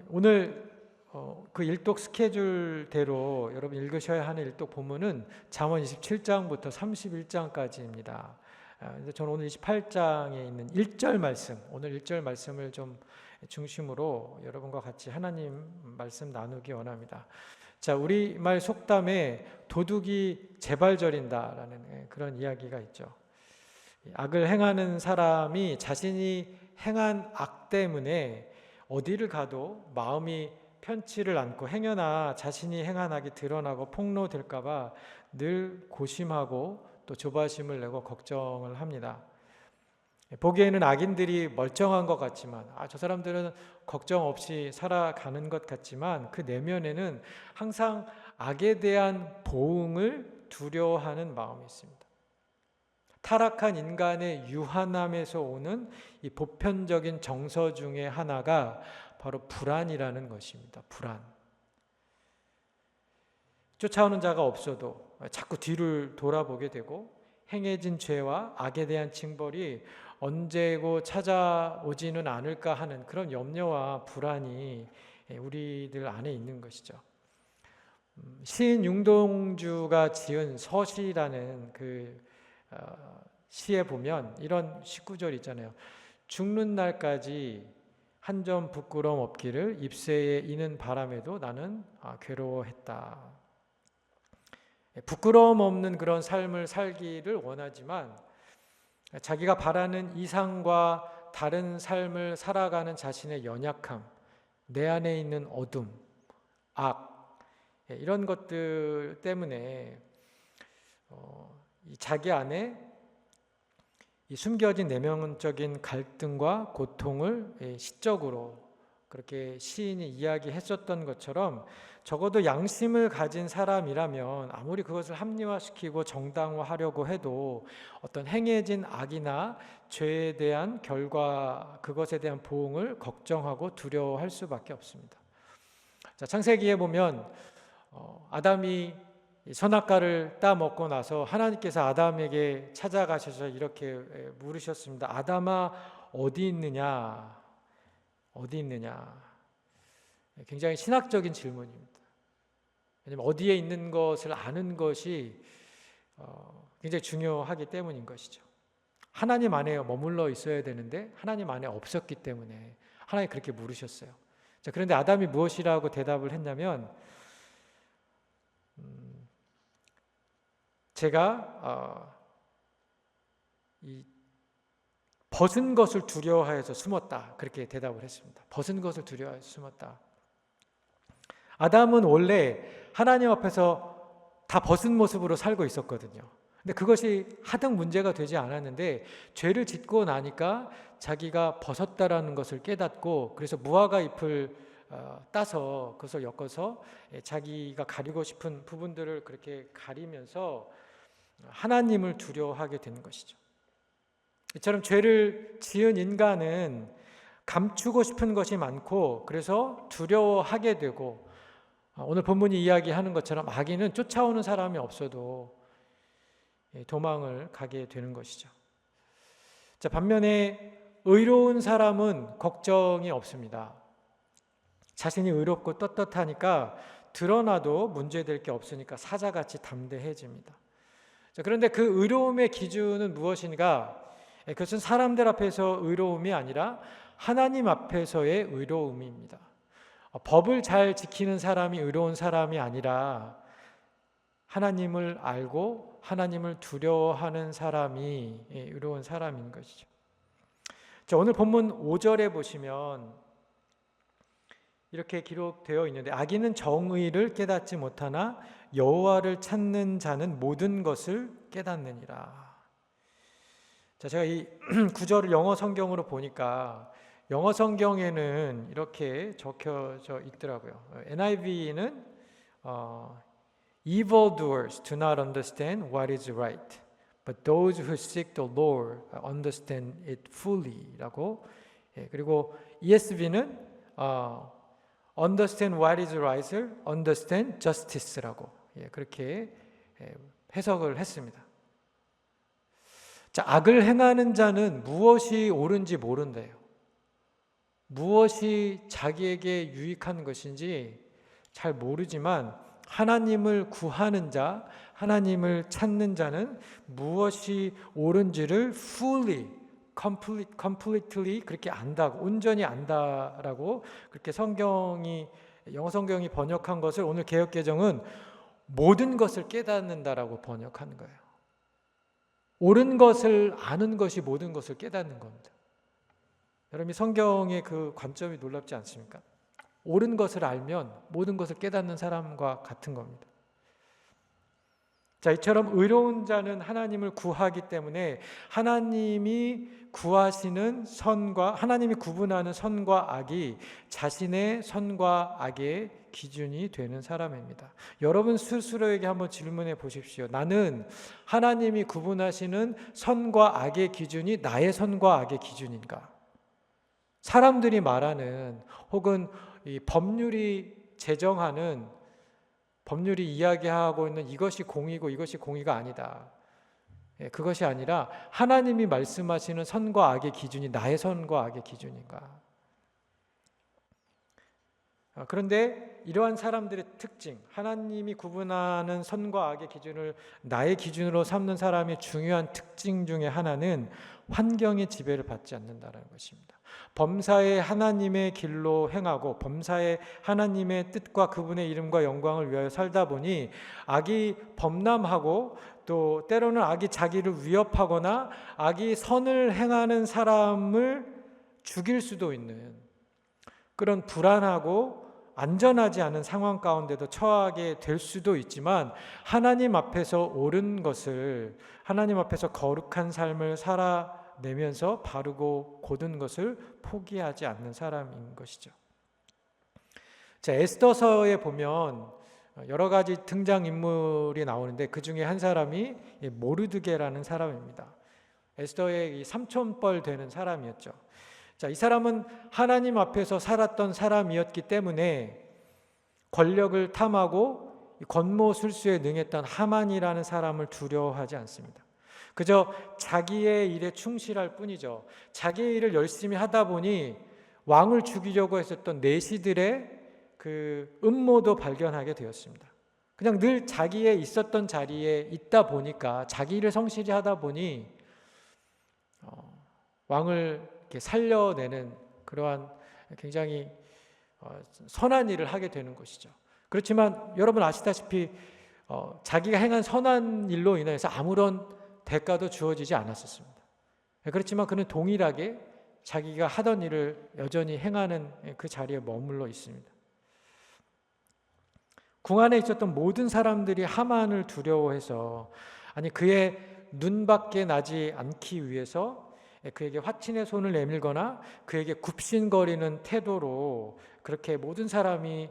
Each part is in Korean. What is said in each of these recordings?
오늘 그 일독 스케줄대로 여러분 읽으셔야 하는 일독 본문은 잠언 27장부터 31장까지입니다. 그래서 저는 오늘 28장에 있는 1절 말씀, 오늘 1절 말씀을 좀 중심으로 여러분과 같이 하나님 말씀 나누기 원합니다. 자, 우리말 속담에 도둑이 재발 저린다라는 그런 이야기가 있죠. 악을 행하는 사람이 자신이 행한 악 때문에 어디를 가도 마음이 편치를 않고 행여나 자신이 행한 악이 드러나고 폭로될까 봐 늘 고심하고 또 조바심을 내고 걱정을 합니다. 보기에는 악인들이 멀쩡한 것 같지만 저 사람들은 걱정 없이 살아가는 것 같지만 그 내면에는 항상 악에 대한 보응을 두려워하는 마음이 있습니다. 타락한 인간의 유한함에서 오는 이 보편적인 정서 중에 하나가 바로 불안이라는 것입니다. 불안. 쫓아오는 자가 없어도 자꾸 뒤를 돌아보게 되고 행해진 죄와 악에 대한 징벌이 언제고 찾아오지는 않을까 하는 그런 염려와 불안이 우리들 안에 있는 것이죠. 시인 윤동주가 지은 서시라는 그 시에 보면 이런 19절 있잖아요. 죽는 날까지 한 점 부끄러움 없기를 입새에 이는 바람에도 나는 괴로워했다. 부끄러움 없는 그런 삶을 살기를 원하지만 자기가 바라는 이상과 다른 삶을 살아가는 자신의 연약함, 내 안에 있는 어둠, 악, 이런 것들 때문에 자기 안에 이 숨겨진 내면적인 갈등과 고통을 시적으로 그렇게 시인이 이야기했었던 것처럼 적어도 양심을 가진 사람이라면 아무리 그것을 합리화시키고 정당화하려고 해도 어떤 행해진 악이나 죄에 대한 결과, 그것에 대한 보응을 걱정하고 두려워할 수밖에 없습니다. 자, 창세기에 보면 아담이 선악과를 따먹고 나서 하나님께서 아담에게 찾아가셔서 이렇게 물으셨습니다. 아담아, 어디 있느냐? 어디 있느냐? 굉장히 신학적인 질문입니다. 왜냐하면 어디에 있는 것을 아는 것이 굉장히 중요하기 때문인 것이죠. 하나님 안에 머물러 있어야 되는데 하나님 안에 없었기 때문에 하나님이 그렇게 물으셨어요. 자, 그런데 아담이 무엇이라고 대답을 했냐면 제가 이 벗은 것을 두려워해서 숨었다. 그렇게 대답을 했습니다. 벗은 것을 두려워해서 숨었다. 아담은 원래 하나님 앞에서 다 벗은 모습으로 살고 있었거든요. 근데 그것이 하등 문제가 되지 않았는데 죄를 짓고 나니까 자기가 벗었다라는 것을 깨닫고 그래서 무화과 잎을 따서 그것을 엮어서 자기가 가리고 싶은 부분들을 그렇게 가리면서 하나님을 두려워하게 된 것이죠. 이처럼 죄를 지은 인간은 감추고 싶은 것이 많고 그래서 두려워하게 되고 오늘 본문이 이야기하는 것처럼 악인은 쫓아오는 사람이 없어도 도망을 가게 되는 것이죠. 자, 반면에 의로운 사람은 걱정이 없습니다. 자신이 의롭고 떳떳하니까 드러나도 문제될 게 없으니까 사자같이 담대해집니다. 자, 그런데 그 의로움의 기준은 무엇인가? 그것은 사람들 앞에서 의로움이 아니라 하나님 앞에서의 의로움입니다. 법을 잘 지키는 사람이 의로운 사람이 아니라 하나님을 알고 하나님을 두려워하는 사람이 의로운 사람인 것이죠. 자, 오늘 본문 5절에 보시면 이렇게 기록되어 있는데 악인은 정의를 깨닫지 못하나 여호와를 찾는 자는 모든 것을 깨닫느니라. 자, 제가 이 구절을 영어 성경으로 보니까 영어 성경에는 이렇게 적혀져 있더라고요. NIV는 Evildoers do not understand what is right, but those who seek the Lord understand it fully 라고, 그리고 ESV는 Understand what is right을 Understand justice라고 그렇게 해석을 했습니다. 자, 악을 행하는 자는 무엇이 옳은지 모른대요. 무엇이 자기에게 유익한 것인지 잘 모르지만 하나님을 구하는 자, 하나님을 찾는 자는 무엇이 옳은지를 fully, completely 그렇게 안다고, 온전히 안다라고 그렇게 영어 성경이 번역한 것을 오늘 개역개정은 모든 것을 깨닫는다라고 번역하는 거예요. 옳은 것을 아는 것이 모든 것을 깨닫는 겁니다. 여러분이 성경의 그 관점이 놀랍지 않습니까? 옳은 것을 알면 모든 것을 깨닫는 사람과 같은 겁니다. 자, 이처럼 의로운 자는 하나님을 구하기 때문에 하나님이 구분하는 선과 악이 자신의 선과 악의 기준이 되는 사람입니다. 여러분 스스로에게 한번 질문해 보십시오. 나는 하나님이 구분하시는 선과 악의 기준이 나의 선과 악의 기준인가? 사람들이 말하는 혹은 이 법률이 이야기하고 있는 이것이 공의고 이것이 공의가 아니다. 그것이 아니라 하나님이 말씀하시는 선과 악의 기준이 나의 선과 악의 기준인가? 그런데 이러한 사람들의 특징, 하나님이 구분하는 선과 악의 기준을 나의 기준으로 삼는 사람의 중요한 특징 중에 하나는 환경의 지배를 받지 않는다는 것입니다. 범사에 하나님의 길로 행하고 범사에 하나님의 뜻과 그분의 이름과 영광을 위하여 살다 보니 악이 범람하고 또 때로는 악이 자기를 위협하거나 악이 선을 행하는 사람을 죽일 수도 있는 그런 불안하고 안전하지 않은 상황 가운데도 처하게 될 수도 있지만 하나님 앞에서 옳은 것을, 하나님 앞에서 거룩한 삶을 살아내면서 바르고 곧은 것을 포기하지 않는 사람인 것이죠. 자, 에스더서에 보면 여러 가지 등장인물이 나오는데 그 중에 한 사람이 모르드게라는 사람입니다. 에스더의 삼촌뻘 되는 사람이었죠. 자, 이 사람은 하나님 앞에서 살았던 사람이었기 때문에 권력을 탐하고 권모술수에 능했던 하만이라는 사람을 두려워하지 않습니다. 그저 자기의 일에 충실할 뿐이죠. 자기의 일을 열심히 하다 보니 왕을 죽이려고 했었던 내시들의 그 음모도 발견하게 되었습니다. 그냥 늘 자기의 있었던 자리에 있다 보니까 자기 일을 성실히 하다 보니 왕을 이렇게 살려내는 그러한 굉장히 선한 일을 하게 되는 것이죠. 그렇지만 여러분 아시다시피 자기가 행한 선한 일로 인해서 아무런 대가도 주어지지 않았었습니다. 그렇지만 그는 동일하게 자기가 하던 일을 여전히 행하는 그 자리에 머물러 있습니다. 궁 안에 있었던 모든 사람들이 하만을 두려워해서 그의 눈밖에 나지 않기 위해서 그에게 화친의 손을 내밀거나 그에게 굽신거리는 태도로 그렇게 모든 사람이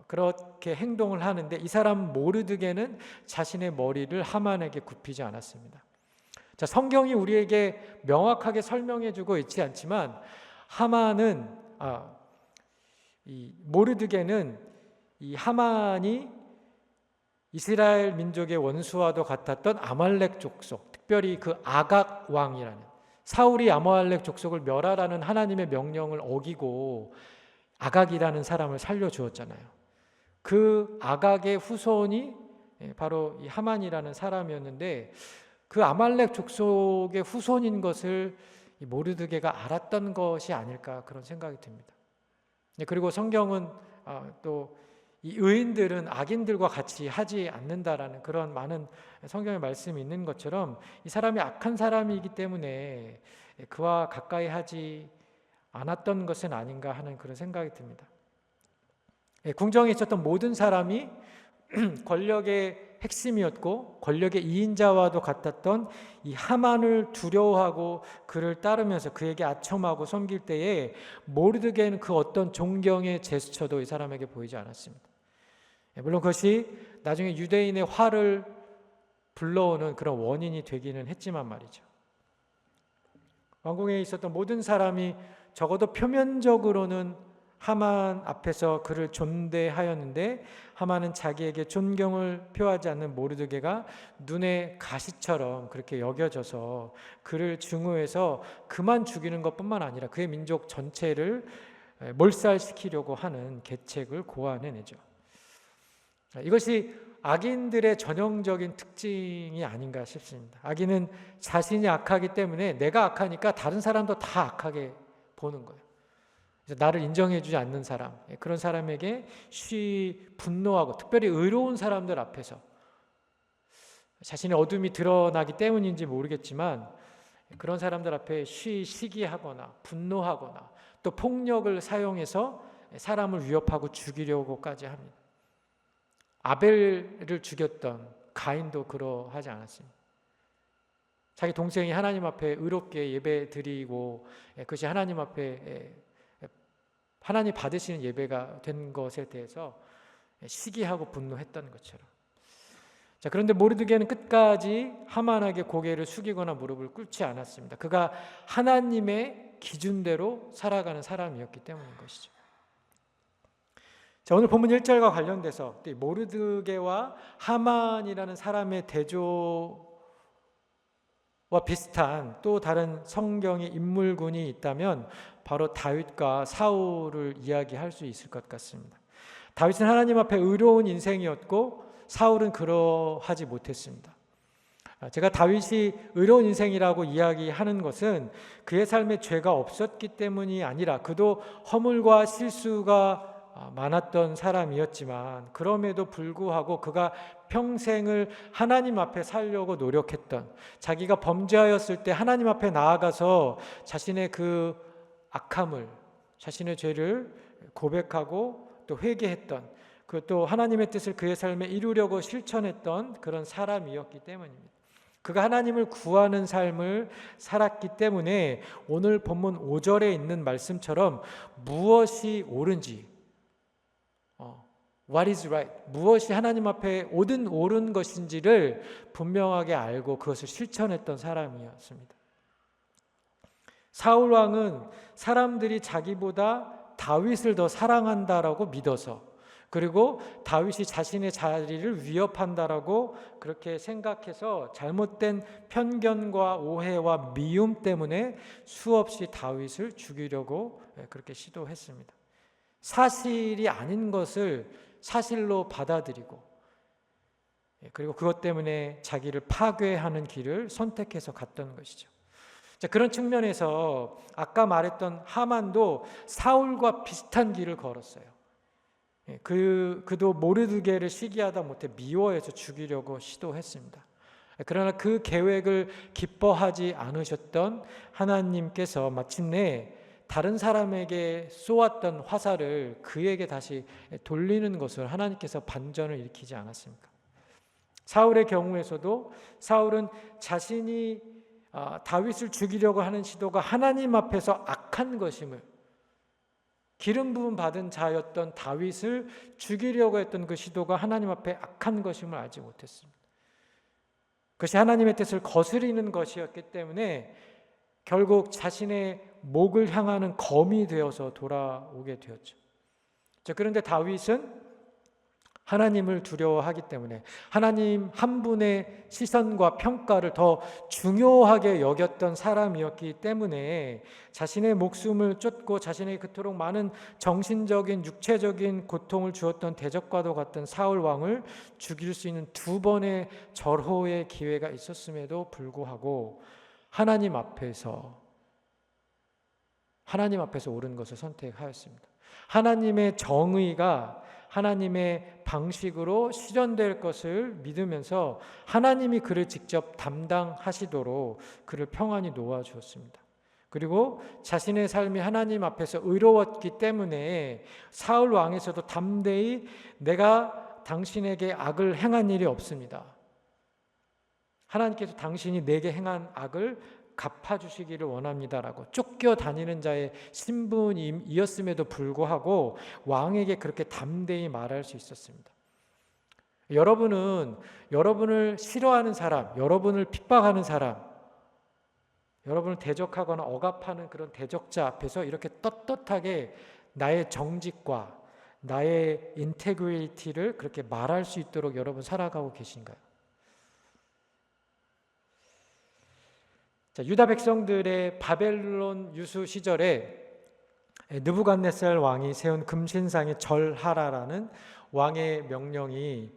그렇게 행동을 하는데 이 사람 모르드게는 자신의 머리를 하만에게 굽히지 않았습니다. 자, 성경이 우리에게 명확하게 설명해주고 있지 않지만 모르드게는 이 하만이 이스라엘 민족의 원수와도 같았던 아말렉 족속, 특별히 그 아각 왕이라는 사울이 아말렉 족속을 멸하라는 하나님의 명령을 어기고 아각이라는 사람을 살려주었잖아요. 그 아각의 후손이 바로 이 하만이라는 사람이었는데 그 아말렉 족속의 후손인 것을 이 모르드게가 알았던 것이 아닐까 그런 생각이 듭니다. 그리고 성경은 또 이 의인들은 악인들과 같이 하지 않는다라는 그런 많은 성경의 말씀이 있는 것처럼 이 사람이 악한 사람이기 때문에 그와 가까이 하지 않았던 것은 아닌가 하는 그런 생각이 듭니다. 궁정에 있었던 모든 사람이 권력의 핵심이었고 권력의 이인자와도 같았던 이 하만을 두려워하고 그를 따르면서 그에게 아첨하고 섬길 때에 모르드게는 그 어떤 존경의 제스처도 이 사람에게 보이지 않았습니다. 물론 그것이 나중에 유대인의 화를 불러오는 그런 원인이 되기는 했지만 말이죠. 왕궁에 있었던 모든 사람이 적어도 표면적으로는 하만 앞에서 그를 존대하였는데 하만은 자기에게 존경을 표하지 않는 모르드게가 눈에 가시처럼 그렇게 여겨져서 그를 증오해서 그만 죽이는 것뿐만 아니라 그의 민족 전체를 몰살시키려고 하는 계책을 고안해내죠. 이것이 악인들의 전형적인 특징이 아닌가 싶습니다. 악인은 자신이 악하기 때문에 내가 악하니까 다른 사람도 다 악하게 보는 거예요. 나를 인정해주지 않는 사람, 그런 사람에게 쉬 분노하고, 특별히 의로운 사람들 앞에서 자신의 어둠이 드러나기 때문인지 모르겠지만 그런 사람들 앞에 쉬 시기하거나 분노하거나 또 폭력을 사용해서 사람을 위협하고 죽이려고까지 합니다. 아벨을 죽였던 가인도 그러하지 않았습니다. 자기 동생이 하나님 앞에 의롭게 예배 드리고 그것이 하나님 앞에 하나님 받으시는 예배가 된 것에 대해서 시기하고 분노했던 것처럼. 자, 그런데 모르드게는 끝까지 하만에게 고개를 숙이거나 무릎을 꿇지 않았습니다. 그가 하나님의 기준대로 살아가는 사람이었기 때문인 것이죠. 자, 오늘 본문 1절과 관련돼서 모르드게와 하만이라는 사람의 대조와 비슷한 또 다른 성경의 인물군이 있다면 바로 다윗과 사울을 이야기할 수 있을 것 같습니다. 다윗은 하나님 앞에 의로운 인생이었고 사울은 그러하지 못했습니다. 제가 다윗이 의로운 인생이라고 이야기하는 것은 그의 삶에 죄가 없었기 때문이 아니라 그도 허물과 실수가 많았던 사람이었지만 그럼에도 불구하고 그가 평생을 하나님 앞에 살려고 노력했던, 자기가 범죄하였을 때 하나님 앞에 나아가서 자신의 그 악함을, 자신의 죄를 고백하고 또 회개했던, 또 하나님의 뜻을 그의 삶에 이루려고 실천했던 그런 사람이었기 때문입니다. 그가 하나님을 구하는 삶을 살았기 때문에 오늘 본문 5절에 있는 말씀처럼 무엇이 옳은지, What is right? 무엇이 하나님 앞에 옳은 것인지를 분명하게 알고 그것을 실천했던 사람이었습니다. 사울 왕은 사람들이 자기보다 다윗을 더 사랑한다라고 믿어서, 그리고 다윗이 자신의 자리를 위협한다라고 그렇게 생각해서 잘못된 편견과 오해와 미움 때문에 수없이 다윗을 죽이려고 그렇게 시도했습니다. 사실이 아닌 것을 사실로 받아들이고, 그리고 그것 때문에 자기를 파괴하는 길을 선택해서 갔던 것이죠. 자, 그런 측면에서 아까 말했던 하만도 사울과 비슷한 길을 걸었어요. 그도 모르드게를 시기하다 못해 미워해서 죽이려고 시도했습니다. 그러나 그 계획을 기뻐하지 않으셨던 하나님께서 마침내 다른 사람에게 쏘았던 화살을 그에게 다시 돌리는 것을 하나님께서 반전을 일으키지 않았습니까? 사울의 경우에서도 사울은 자신이 다윗을 죽이려고 하는 시도가 하나님 앞에서 악한 것임을, 기름 부음 받은 자였던 다윗을 죽이려고 했던 그 시도가 하나님 앞에 악한 것임을 알지 못했습니다. 그것이 하나님의 뜻을 거스리는 것이었기 때문에 결국 자신의 목을 향하는 검이 되어서 돌아오게 되었죠. 그런데 다윗은 하나님을 두려워하기 때문에 하나님 한 분의 시선과 평가를 더 중요하게 여겼던 사람이었기 때문에 자신의 목숨을 쫓고 자신에게 그토록 많은 정신적인 육체적인 고통을 주었던 대적과도 같은 사울 왕을 죽일 수 있는 2번의 절호의 기회가 있었음에도 불구하고 하나님 앞에서 옳은 것을 선택하였습니다. 하나님의 정의가 하나님의 방식으로 실현될 것을 믿으면서 하나님이 그를 직접 담당하시도록 그를 평안히 놓아주었습니다. 그리고 자신의 삶이 하나님 앞에서 의로웠기 때문에 사울 왕에서도 담대히 내가 당신에게 악을 행한 일이 없습니다. 하나님께서 당신이 내게 행한 악을 갚아주시기를 원합니다라고 쫓겨다니는 자의 신분이었음에도 불구하고 왕에게 그렇게 담대히 말할 수 있었습니다. 여러분은 여러분을 싫어하는 사람, 여러분을 핍박하는 사람, 여러분을 대적하거나 억압하는 그런 대적자 앞에서 이렇게 떳떳하게 나의 정직과 나의 인테그리티를 그렇게 말할 수 있도록 여러분 살아가고 계신가요? 자, 유다 백성들의 바벨론 유수 시절에 느부갓네살 왕이 세운 금신상에 절하라라는 왕의 명령이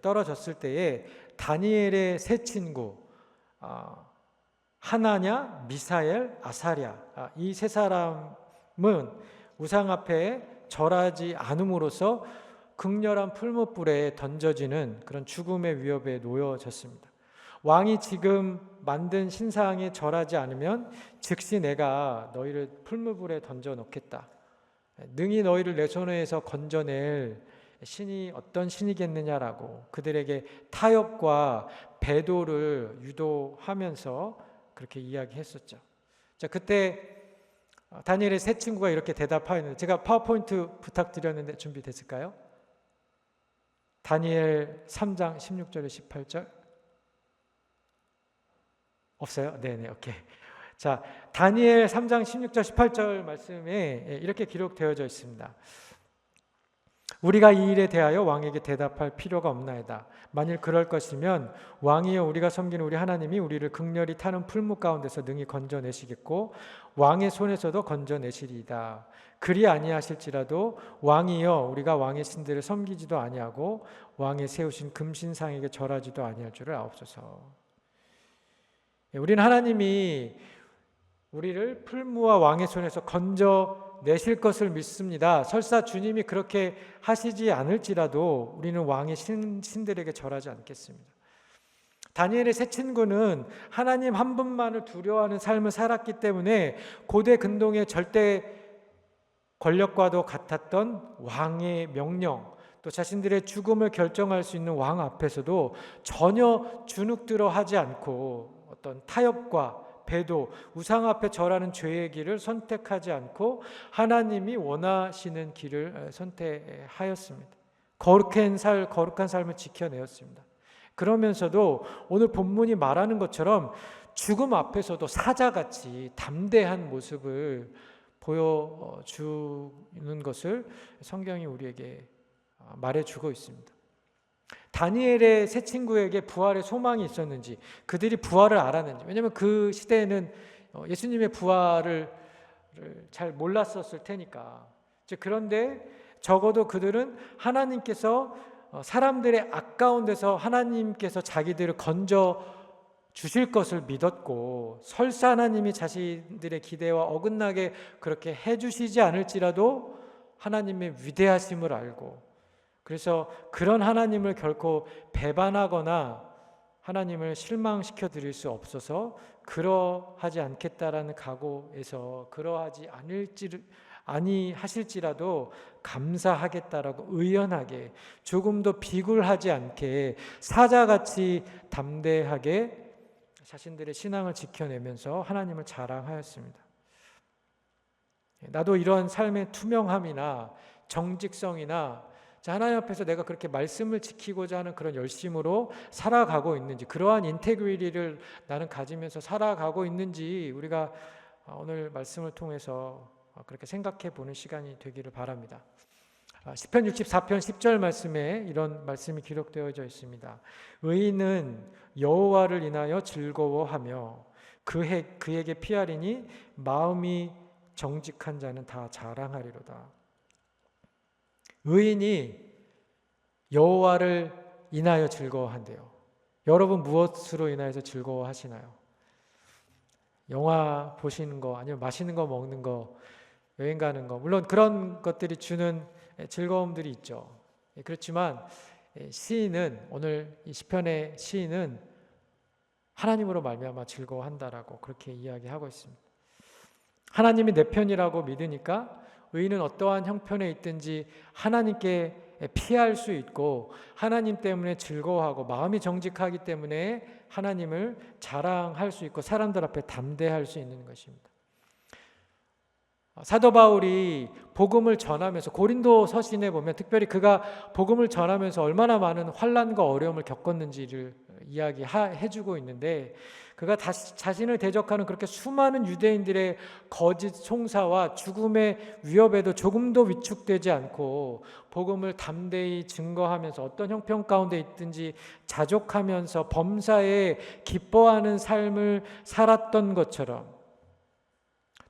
떨어졌을 때에 다니엘의 세 친구 하나냐, 미사엘, 아사랴 이 세 사람은 우상 앞에 절하지 않음으로써 극렬한 풀무불에 던져지는 그런 죽음의 위협에 놓여졌습니다. 왕이 지금 만든 신상에 절하지 않으면 즉시 내가 너희를 풀무불에 던져 놓겠다. 능히 너희를 내 손에서 건져낼 신이 어떤 신이겠느냐라고 그들에게 타협과 배도를 유도하면서 그렇게 이야기했었죠. 자, 그때 다니엘의 세 친구가 이렇게 대답하였는데 제가 파워포인트 부탁드렸는데 준비됐을까요? 다니엘 3장 16절에 18절 없어요? 네네, 오케이. 자, 다니엘 3장 16절 18절 말씀에 이렇게 기록되어져 있습니다. 우리가 이 일에 대하여 왕에게 대답할 필요가 없나이다. 만일 그럴 것이면 왕이여 우리가 섬기는 우리 하나님이 우리를 극렬히 타는 풀무 가운데서 능히 건져내시겠고 왕의 손에서도 건져내시리이다. 그리 아니하실지라도 왕이여 우리가 왕의 신들을 섬기지도 아니하고 왕의 세우신 금신상에게 절하지도 아니할 줄을 아옵소서. 우리는 하나님이 우리를 풀무와 왕의 손에서 건져내실 것을 믿습니다. 설사 주님이 그렇게 하시지 않을지라도 우리는 왕의 신들에게 절하지 않겠습니다. 다니엘의 세 친구는 하나님 한 분만을 두려워하는 삶을 살았기 때문에 고대 근동의 절대 권력과도 같았던 왕의 명령, 또 자신들의 죽음을 결정할 수 있는 왕 앞에서도 전혀 주눅들어 하지 않고 어떤 타협과 배도, 우상 앞에 절하는 죄의 길을 선택하지 않고 하나님이 원하시는 길을 선택하였습니다. 거룩한 삶을 지켜내었습니다. 그러면서도 오늘 본문이 말하는 것처럼 죽음 앞에서도 사자같이 담대한 모습을 보여주는 것을 성경이 우리에게 말해주고 있습니다. 다니엘의 세 친구에게 부활의 소망이 있었는지, 그들이 부활을 알았는지, 왜냐하면 그 시대에는 예수님의 부활을 잘 몰랐었을 테니까. 그런데 적어도 그들은 하나님께서 사람들의 아까운 데서 하나님께서 자기들을 건져 주실 것을 믿었고, 설사 하나님이 자신들의 기대와 어긋나게 그렇게 해주시지 않을지라도 하나님의 위대하심을 알고, 그래서 그런 하나님을 결코 배반하거나 하나님을 실망시켜 드릴 수 없어서 그러하지 않겠다라는 각오에서 그러하지 아니하실지라도 감사하겠다라고 의연하게 조금도 비굴하지 않게 사자같이 담대하게 자신들의 신앙을 지켜내면서 하나님을 자랑하였습니다. 나도 이런 삶의 투명함이나 정직성이나 하나님 앞에서 내가 그렇게 말씀을 지키고자 하는 그런 열심으로 살아가고 있는지, 그러한 인테그리티를 나는 가지면서 살아가고 있는지 우리가 오늘 말씀을 통해서 그렇게 생각해 보는 시간이 되기를 바랍니다. 시편 64편 10절 말씀에 이런 말씀이 기록되어져 있습니다. 의인은 여호와를 인하여 즐거워하며 그에게 피하리니 마음이 정직한 자는 다 자랑하리로다. 의인이 여호와를 인하여 즐거워한대요. 여러분 무엇으로 인하여서 즐거워하시나요? 영화 보시는 거, 아니면 맛있는 거 먹는 거, 여행 가는 거, 물론 그런 것들이 주는 즐거움들이 있죠. 그렇지만 시인은, 오늘 이 시편의 시인은 하나님으로 말미암아 즐거워한다라고 그렇게 이야기하고 있습니다. 하나님이 내 편이라고 믿으니까 의인은 어떠한 형편에 있든지 하나님께 피할 수 있고 하나님 때문에 즐거워하고 마음이 정직하기 때문에 하나님을 자랑할 수 있고 사람들 앞에 담대할 수 있는 것입니다. 사도 바울이 복음을 전하면서 고린도 서신에 보면 특별히 그가 복음을 전하면서 얼마나 많은 환난과 어려움을 겪었는지를 이야기해주고 있는데, 그가 자신을 대적하는 그렇게 수많은 유대인들의 거짓 송사와 죽음의 위협에도 조금도 위축되지 않고 복음을 담대히 증거하면서 어떤 형편 가운데 있든지 자족하면서 범사에 기뻐하는 삶을 살았던 것처럼,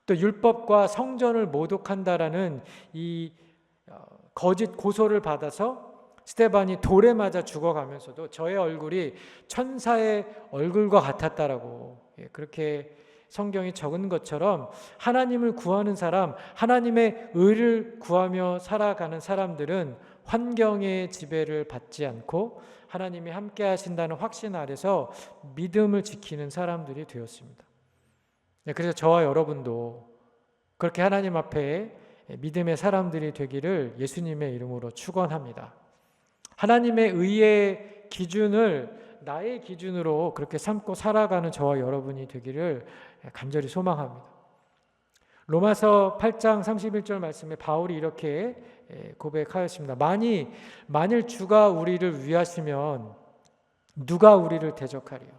또 율법과 성전을 모독한다라는 이 거짓 고소를 받아서 스데반이 돌에 맞아 죽어가면서도 저의 얼굴이 천사의 얼굴과 같았다라고 그렇게 성경이 적은 것처럼, 하나님을 구하는 사람, 하나님의 의를 구하며 살아가는 사람들은 환경의 지배를 받지 않고 하나님이 함께 하신다는 확신 아래서 믿음을 지키는 사람들이 되었습니다. 그래서 저와 여러분도 그렇게 하나님 앞에 믿음의 사람들이 되기를 예수님의 이름으로 축원합니다. 하나님의 의의 기준을 나의 기준으로 그렇게 삼고 살아가는 저와 여러분이 되기를 간절히 소망합니다. 로마서 8장 31절 말씀에 바울이 이렇게 고백하였습니다. 만일 주가 우리를 위하시면 누가 우리를 대적하리요?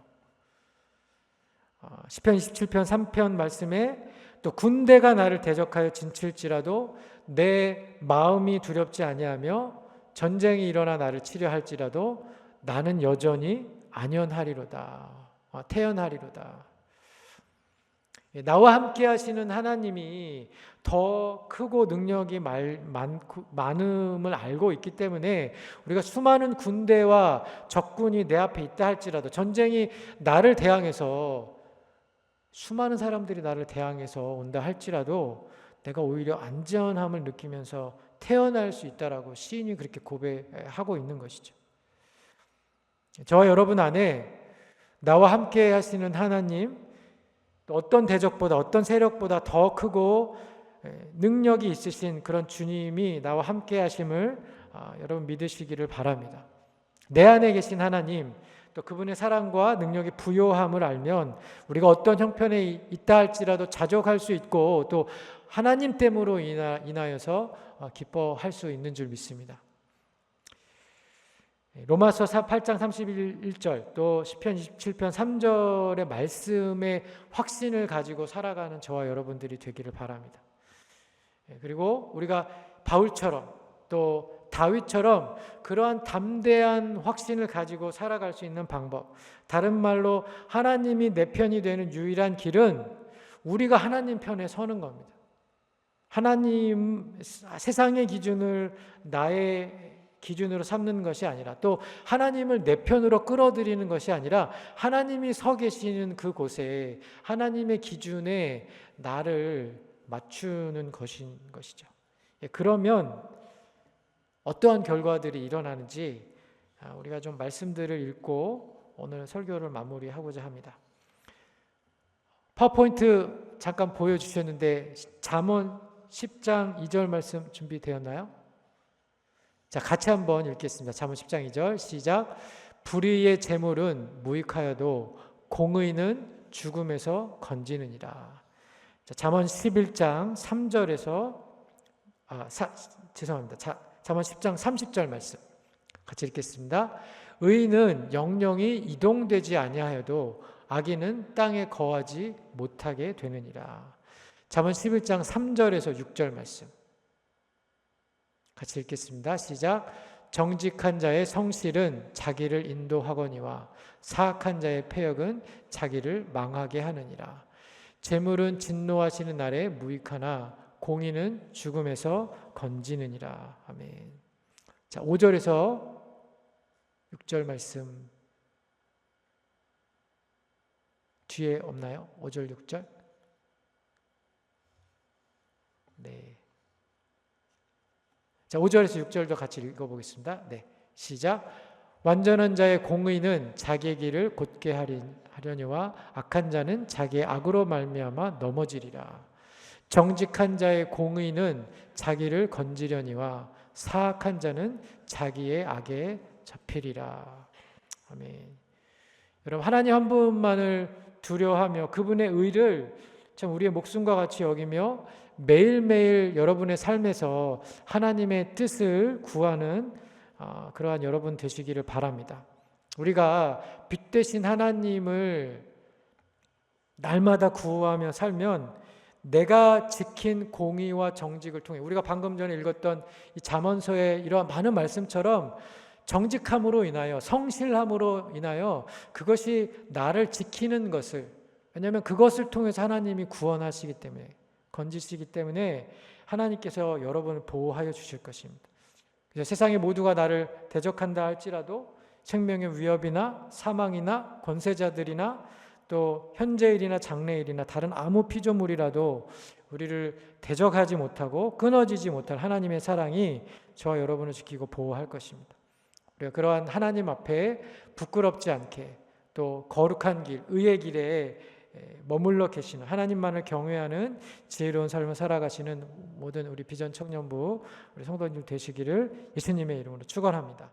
시편 27편 3편 말씀에 또 군대가 나를 대적하여 진칠지라도 내 마음이 두렵지 아니하며 전쟁이 일어나 나를 치려 할지라도 나는 여전히 안연하리로다. 태연하리로다. 나와 함께 하시는 하나님이 더 크고 능력이 많음을 알고 있기 때문에 우리가 수많은 군대와 적군이 내 앞에 있다 할지라도, 전쟁이 나를 대항해서 수많은 사람들이 나를 대항해서 온다 할지라도 내가 오히려 안전함을 느끼면서 태어날 수 있다라고 시인이 그렇게 고백하고 있는 것이죠. 저와 여러분 안에 나와 함께 하시는 하나님, 어떤 대적보다 어떤 세력보다 더 크고 능력이 있으신 그런 주님이 나와 함께 하심을 여러분 믿으시기를 바랍니다. 내 안에 계신 하나님, 또 그분의 사랑과 능력이 부요함을 알면 우리가 어떤 형편에 있다 할지라도 자족할 수 있고 또 하나님 때문으로 인하여서 기뻐할 수 있는 줄 믿습니다. 로마서 8장 31절 또 시편 27편 3절의 말씀의 확신을 가지고 살아가는 저와 여러분들이 되기를 바랍니다. 그리고 우리가 바울처럼 또 다윗처럼 그러한 담대한 확신을 가지고 살아갈 수 있는 방법, 다른 말로 하나님이 내 편이 되는 유일한 길은 우리가 하나님 편에 서는 겁니다. 하나님, 세상의 기준을 나의 기준으로 삼는 것이 아니라, 또 하나님을 내 편으로 끌어들이는 것이 아니라 하나님이 서 계시는 그곳에 하나님의 기준에 나를 맞추는 것이죠. 그러면 어떠한 결과들이 일어나는지 우리가 좀 말씀들을 읽고 오늘 설교를 마무리하고자 합니다. 파워포인트 잠깐 보여주셨는데 잠언 10장 2절 말씀 준비되었나요? 자, 같이 한번 읽겠습니다. 잠언 10장 2절 시작. 불의의 재물은 무익하여도 공의는 죽음에서 건지느니라. 자, 잠언 11장 3절에서 잠언 10장 30절 말씀 같이 읽겠습니다. 의인은 영영이 이동되지 아니하여도 악인은 땅에 거하지 못하게 되느니라. 잠언 11장 3절에서 6절 말씀 같이 읽겠습니다. 시작. 정직한 자의 성실은 자기를 인도하거니와 사악한 자의 패역은 자기를 망하게 하느니라. 재물은 진노하시는 날에 무익하나 공의는 죽음에서 건지느니라. 아멘. 자, 5절에서 6절 말씀 뒤에 없나요? 5절, 6절? 네. 자, 5절에서 6절도 같이 읽어보겠습니다. 네, 시작. 완전한 자의 공의는 자기의 길을 곧게 하려니와 악한 자는 자기의 악으로 말미암아 넘어지리라. 정직한 자의 공의는 자기를 건지려니와 사악한 자는 자기의 악에 잡히리라. 아멘. 여러분, 하나님 한 분만을 두려워하며 그분의 의를 참 우리의 목숨과 같이 여기며 매일매일 여러분의 삶에서 하나님의 뜻을 구하는 그러한 여러분 되시기를 바랍니다. 우리가 빛 되신 하나님을 날마다 구호하며 살면 내가 지킨 공의와 정직을 통해, 우리가 방금 전에 읽었던 이 잠언서의 이러한 많은 말씀처럼 정직함으로 인하여, 성실함으로 인하여 그것이 나를 지키는 것을, 왜냐하면 그것을 통해서 하나님이 구원하시기 때문에, 건지시기 때문에 하나님께서 여러분을 보호하여 주실 것입니다. 그래서 세상의 모두가 나를 대적한다 할지라도 생명의 위협이나 사망이나 권세자들이나 또 현재일이나 장래일이나 다른 아무 피조물이라도 우리를 대적하지 못하고 끊어지지 못할 하나님의 사랑이 저와 여러분을 지키고 보호할 것입니다. 우리가 그러한 하나님 앞에 부끄럽지 않게 또 거룩한 길, 의의 길에 머물러 계시는, 하나님만을 경외하는 지혜로운 삶을 살아가시는 모든 우리 비전 청년부, 우리 성도님들 되시기를 예수님의 이름으로 축원합니다.